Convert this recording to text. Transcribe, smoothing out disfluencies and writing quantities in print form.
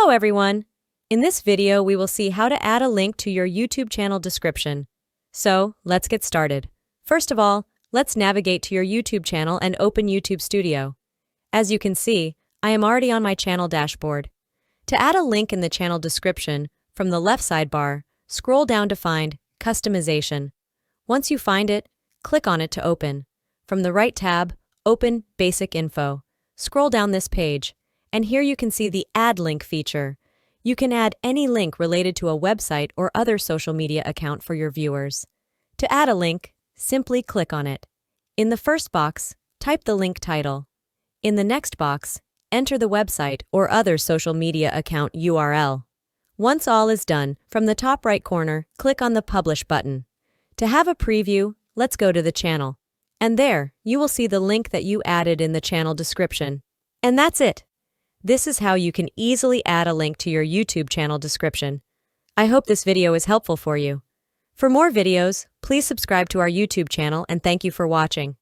Hello everyone! In this video we will see how to add a link to your YouTube channel description. So, let's get started. First of all, let's navigate to your YouTube channel and open YouTube Studio. As you can see, I am already on my channel dashboard. To add a link in the channel description, from the left sidebar, scroll down to find Customization. Once you find it, click on it to open. From the right tab, open Basic Info. Scroll down this page, and here you can see the Add Link feature. You can add any link related to a website or other social media account for your viewers. To add a link, simply click on it. In the first box, type the link title. In the next box, enter the website or other social media account URL. Once all is done, from the top right corner, click on the Publish button. To have a preview, let's go to the channel. And there, you will see the link that you added in the channel description. And that's it. This is how you can easily add a link to your YouTube channel description. I hope this video is helpful for you. For more videos, please subscribe to our YouTube channel and thank you for watching.